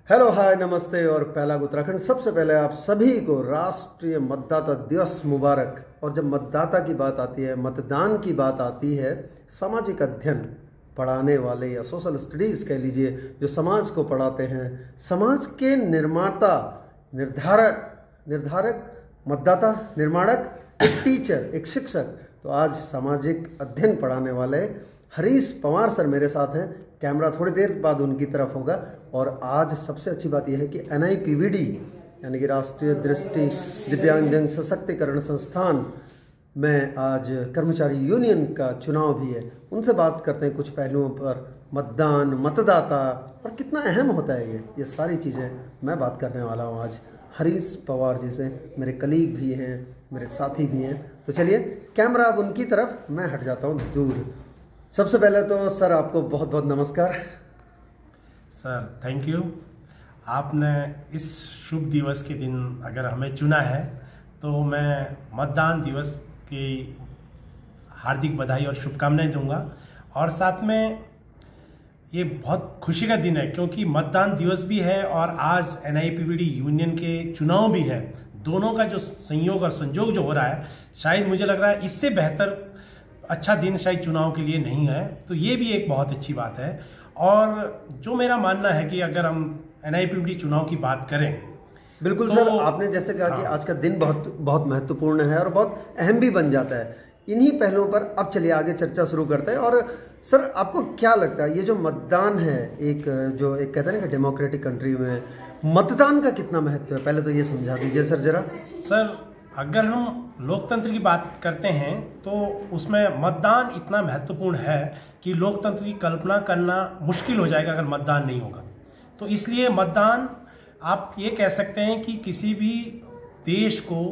Hello hi नमस्ते और पहला उत्तराखंड। सबसे पहले आप सभी को राष्ट्रीय मतदाता दिवस मुबारक। और जब मतदाता की बात आती है, मतदान की बात आती है, सामाजिक अध्ययन पढ़ाने वाले या सोशल स्टडीज़ कह लीजिए, जो समाज को पढ़ाते हैं, समाज के निर्माता, निर्धारक मतदाता, निर्माणक, एक टीचर, एक शिक्षक। तो आज सामाजिक अध्ययन पढ़ाने वाले हरीश पंवार सर मेरे साथ हैं। कैमरा थोड़ी देर बाद उनकी तरफ होगा। और आज सबसे अच्छी बात यह है कि NIPVD यानी कि राष्ट्रीय दृष्टि दिव्यांगजन सशक्तिकरण संस्थान में आज कर्मचारी यूनियन का चुनाव भी है। उनसे बात करते हैं कुछ पहलुओं पर, मतदान, मतदाता और कितना अहम होता है ये सारी चीज़ें मैं बात करने वाला हूँ आज हरीश पंवार जी से। मेरे कलीग भी हैं, मेरे साथी भी हैं। तो चलिए कैमरा अब उनकी तरफ, मैं हट जाता हूँ दूर। सबसे पहले तो सर आपको बहुत बहुत नमस्कार। Sir thank you. आपने इस शुभ दिवस के दिन अगर हमें चुना है तो मैं मतदान दिवस की हार्दिक बधाई और शुभकामनाएं दूंगा। और साथ में ये बहुत खुशी का दिन है क्योंकि मतदान दिवस भी है और आज NIPVD यूनियन के चुनाव भी है। दोनों का जो संयोग और संजोग जो हो रहा है, शायद मुझे लग रहा है इससे बेहतर अच्छा दिन शायद चुनाव के लिए नहीं है। तो ये भी एक बहुत अच्छी बात है। और जो मेरा मानना है कि अगर हम NIPVD चुनाव की बात करें, बिल्कुल तो, सर आपने जैसे कहा कि आज का दिन बहुत बहुत महत्वपूर्ण है और बहुत अहम भी बन जाता है। इन्हीं पहलुओं पर अब चलिए आगे चर्चा शुरू करते हैं। और सर आपको क्या लगता है, ये जो मतदान है, एक कहते हैं ना कि डेमोक्रेटिक कंट्री में मतदान का कितना महत्व है, पहले तो ये समझा दीजिए सर जरा। सर अगर हम लोकतंत्र की बात करते हैं तो उसमें मतदान इतना महत्वपूर्ण है कि लोकतंत्र की कल्पना करना मुश्किल हो जाएगा अगर मतदान नहीं होगा। तो इसलिए मतदान, आप ये कह सकते हैं कि किसी भी देश को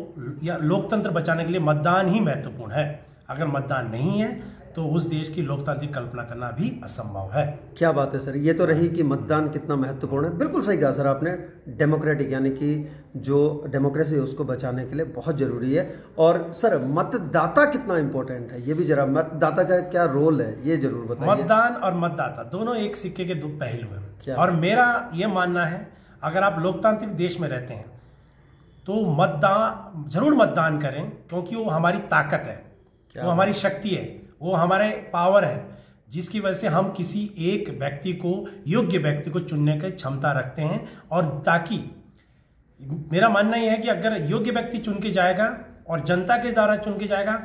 या लोकतंत्र बचाने के लिए मतदान ही महत्वपूर्ण है। अगर मतदान नहीं है तो उस देश की लोकतांत्रिक कल्पना करना भी असंभव है। क्या बात है सर, ये तो रही कि मतदान कितना महत्वपूर्ण है। बिल्कुल सही कहा सर आपने। डेमोक्रेटिक यानी कि जो डेमोक्रेसी है उसको बचाने के लिए बहुत ज़रूरी है। और सर मतदाता कितना इम्पोर्टेंट है, ये भी जरा, मतदाता का क्या रोल है ये जरूर बताइए। मतदान और मतदाता दोनों एक सिक्के के दो पहलू हैं। और मेरा ये मानना है, अगर आप लोकतांत्रिक देश में रहते हैं तो जरूर मतदान करें, क्योंकि वो हमारी ताकत है, वो हमारी शक्ति है, वो हमारे पावर है, जिसकी वजह से हम किसी एक व्यक्ति को, योग्य व्यक्ति को चुनने की क्षमता रखते हैं। और ताकि मेरा मानना यह है कि अगर योग्य व्यक्ति चुन के जाएगा और जनता के द्वारा चुन के जाएगा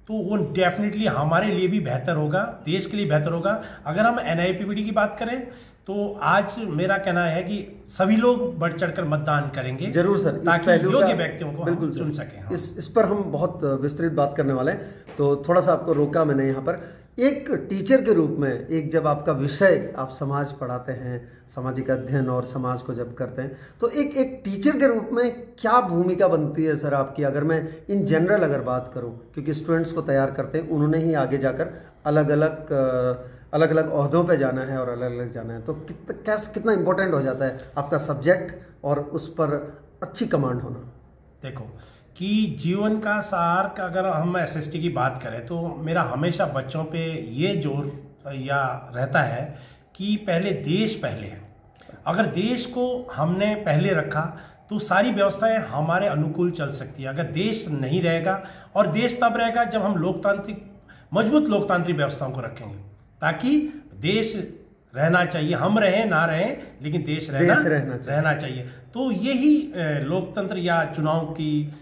तो वो डेफिनेटली हमारे लिए भी बेहतर होगा, देश के लिए बेहतर होगा। अगर हम NIPVD की बात करें तो आज मेरा कहना है कि सभी लोग बढ़ चढ़कर मतदान करेंगे जरूर सर, ताकि योग्य व्यक्तियों को बिल्कुल चुन सकें। हाँ। इस पर हम बहुत विस्तृत बात करने वाले हैं, तो थोड़ा सा आपको रोका मैंने यहाँ पर। एक टीचर के रूप में, एक जब आपका विषय आप समाज पढ़ाते हैं, सामाजिक अध्ययन और समाज को जब करते हैं, तो एक टीचर के रूप में क्या भूमिका बनती है सर आपकी, अगर मैं इन जनरल अगर बात करूं, क्योंकि स्टूडेंट्स को तैयार करते हैं, उन्होंने ही आगे जाकर अलग अलग ओहदों पे जाना है और अलग अलग जाना है। तो कितना इंपॉर्टेंट हो जाता है आपका सब्जेक्ट और उस पर अच्छी कमांड होना। देखो कि जीवन का सार का अगर हम SST की बात करें तो मेरा हमेशा बच्चों पे ये जोर या रहता है कि पहले देश पहले है। अगर देश को हमने पहले रखा तो सारी व्यवस्थाएं हमारे अनुकूल चल सकती है। अगर देश नहीं रहेगा, और देश तब रहेगा जब हम मजबूत लोकतांत्रिक व्यवस्थाओं को रखेंगे, ताकि देश रहना चाहिए, हम रहें ना रहें लेकिन देश रहना चाहिए। तो यही लोकतंत्र या चुनाव की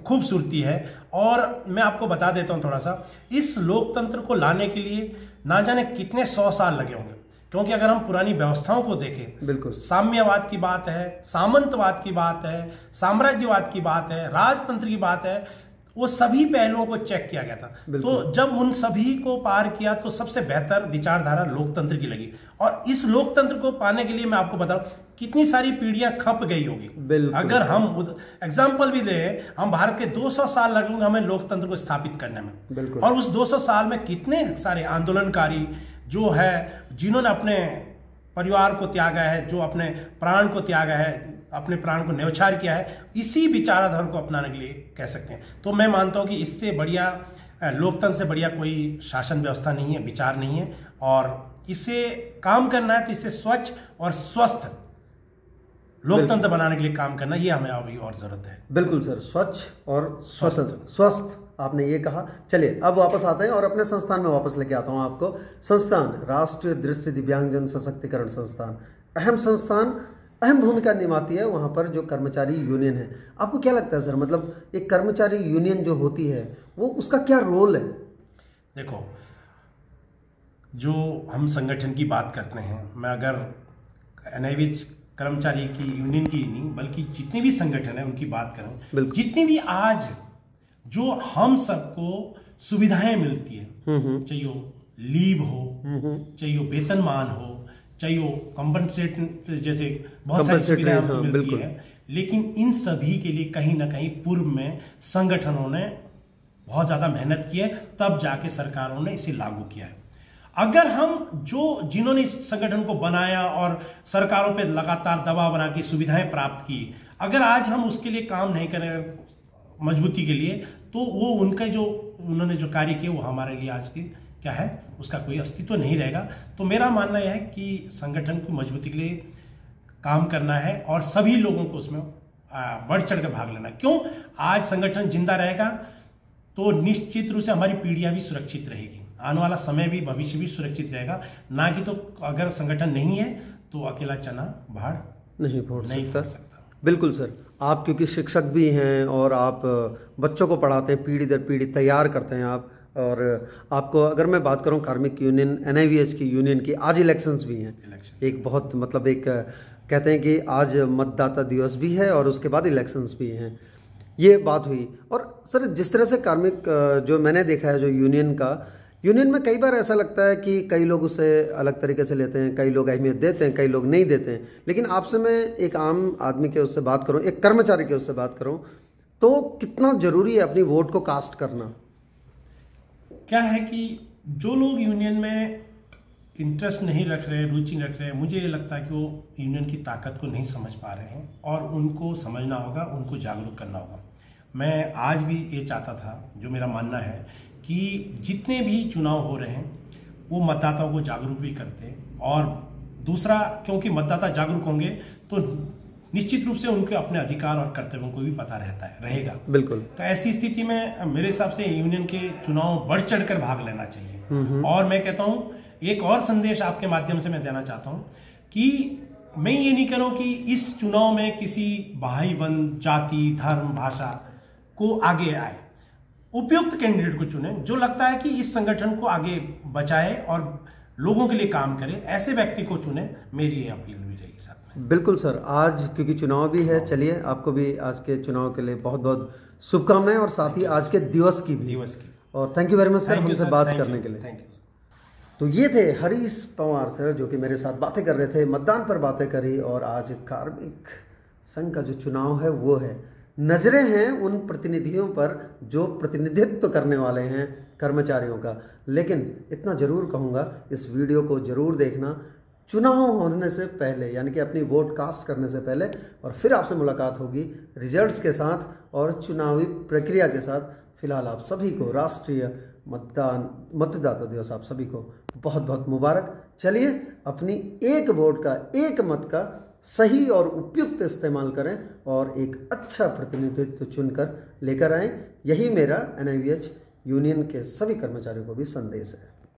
खूबसूरती है। और मैं आपको बता देता हूं थोड़ा सा, इस लोकतंत्र को लाने के लिए ना जाने कितने 100 साल लगे होंगे। क्योंकि अगर हम पुरानी व्यवस्थाओं को देखें, बिल्कुल साम्यवाद की बात है, सामंतवाद की बात है, साम्राज्यवाद की बात है, राजतंत्र की बात है, वो सभी पहलुओं को चेक किया गया था। तो जब उन सभी को पार किया तो सबसे बेहतर विचारधारा लोकतंत्र की लगी। और इस लोकतंत्र को पाने के लिए मैं आपको बताऊं कितनी सारी पीढ़ियां खप गई होगी। अगर हम एग्जाम्पल भी लें, हम भारत के 200 साल लगेंगे हमें लोकतंत्र को स्थापित करने में। और उस 200 साल में कितने सारे आंदोलनकारी जो है, जिन्होंने अपने परिवार को त्यागा है, जो अपने प्राण को त्यागा है, अपने प्राण को न्यौछावर किया है, इसी विचारधारा को अपनाने के लिए कह सकते हैं। तो मैं मानता हूं कि इससे बढ़िया, लोकतंत्र से बढ़िया कोई शासन व्यवस्था नहीं है, विचार नहीं है। और इससे काम करना है तो इससे स्वच्छ और स्वस्थ लोकतंत्र बनाने के लिए काम करना, ये हमें अभी और जरूरत है। बिल्कुल सर, स्वच्छ और स्वस्थ आपने ये कहा। चलिए अब वापस आते हैं और अपने संस्थान में वापस लेके आता हूँ आपको। संस्थान राष्ट्रीय दृष्टि दिव्यांगजन सशक्तिकरण संस्थान, अहम संस्थान, अहम भूमिका निभाती है वहाँ पर जो कर्मचारी यूनियन है। आपको क्या लगता है सर, मतलब एक कर्मचारी यूनियन जो होती है वो उसका क्या रोल है? देखो, जो हम संगठन की बात करते हैं, मैं अगर एनआईवीएच कर्मचारी की यूनियन की नहीं बल्कि जितने भी संगठन है उनकी बात करें, जितनी भी आज जो हम सबको सुविधाएं मिलती है, चाहे वो लीव हो, चाहे वो वेतनमान हो, चाहे वो कंपनसेट जैसे बहुत सारी सुविधाएं हमको मिलती है, लेकिन इन सभी के लिए कहीं ना कहीं पूर्व में संगठनों ने बहुत ज्यादा मेहनत की है, तब जाके सरकारों ने इसे लागू किया है। अगर हम जिन्होंने इस संगठन को बनाया और सरकारों पे लगातार दबाव बना के सुविधाएं प्राप्त की, अगर आज हम उसके लिए काम नहीं करें मजबूती के लिए, तो वो उन्होंने जो कार्य किए वो हमारे लिए आज की क्या है, उसका कोई अस्तित्व नहीं रहेगा। तो मेरा मानना यह है कि संगठन की मजबूती के लिए काम करना है और सभी लोगों को उसमें बढ़ चढ़ कर भाग लेना। क्यों? आज संगठन जिंदा रहेगा तो निश्चित रूप से हमारी पीढ़ियां भी सुरक्षित रहेगी, आने वाला समय भी, भविष्य भी सुरक्षित रहेगा। ना कि तो अगर संगठन नहीं है तो अकेला चना बाढ़ नहीं फोड़ सकता। बिल्कुल सर, आप क्योंकि शिक्षक भी हैं और आप बच्चों को पढ़ाते हैं, पीढ़ी दर पीढ़ी तैयार करते हैं आप। और आपको अगर मैं बात करूं कार्मिक यूनियन एनआईवीएच की यूनियन की, आज इलेक्शंस भी हैं, एक बहुत मतलब एक कहते हैं कि आज मतदाता दिवस भी है और उसके बाद इलेक्शंस भी हैं, ये बात हुई। और सर जिस तरह से कार्मिक जो मैंने देखा है जो यूनियन में कई बार ऐसा लगता है कि कई लोग उसे अलग तरीके से लेते हैं, कई लोग अहमियत देते हैं, कई लोग नहीं देते हैं। लेकिन आपसे मैं एक आम आदमी के उससे बात करूं, एक कर्मचारी के उससे बात करूं, तो कितना जरूरी है अपनी वोट को कास्ट करना? क्या है कि जो लोग यूनियन में इंटरेस्ट नहीं रख रहे, रुचि रख रहे हैं, मुझे ये लगता है कि वो यूनियन की ताकत को नहीं समझ पा रहे हैं और उनको समझना होगा, उनको जागरूक करना होगा। मैं आज भी ये चाहता था, जो मेरा मानना है कि जितने भी चुनाव हो रहे हैं वो मतदाताओं को जागरूक भी करते हैं। और दूसरा, क्योंकि मतदाता जागरूक होंगे तो निश्चित रूप से उनके अपने अधिकार और कर्तव्यों को भी पता रहेगा। बिल्कुल। तो ऐसी स्थिति में मेरे हिसाब से यूनियन के चुनाव बढ़ चढ़कर भाग लेना चाहिए। और मैं कहता हूँ, एक और संदेश आपके माध्यम से मैं देना चाहता हूँ कि मैं ये नहीं करूँ कि इस चुनाव में किसी भाई बंद, जाति, धर्म, भाषा को आगे आए। उपयुक्त कैंडिडेट को चुने जो लगता है कि इस संगठन को आगे बचाए और लोगों के लिए काम करे, ऐसे व्यक्ति को चुने। मेरी ये अपील भी रहेगी साथ में। बिल्कुल सर, आज क्योंकि चुनाव भी है, चलिए आपको भी आज के चुनाव के लिए बहुत बहुत शुभकामनाएं और साथ ही आज के दिवस की भी। और thank you very much sir हमसे बात करने के लिए। Thank you. तो ये थे हरीश पवार सर जो कि मेरे साथ बातें कर रहे थे, मतदान पर बातें करी। और आज कार्मिक संघ का जो चुनाव है वो है, नजरें हैं उन प्रतिनिधियों पर जो प्रतिनिधित्व करने वाले हैं कर्मचारियों का। लेकिन इतना जरूर कहूँगा, इस वीडियो को जरूर देखना चुनाव होने से पहले, यानी कि अपनी वोट कास्ट करने से पहले। और फिर आपसे मुलाकात होगी रिजल्ट्स के साथ और चुनावी प्रक्रिया के साथ। फिलहाल आप सभी को राष्ट्रीय मतदाता दिवस आप सभी को बहुत बहुत मुबारक। चलिए अपनी एक वोट का, एक मत का सही और उपयुक्त इस्तेमाल करें और एक अच्छा प्रतिनिधित्व चुनकर लेकर आएं। यही मेरा एनआईवीएच यूनियन के सभी कर्मचारियों को भी संदेश है।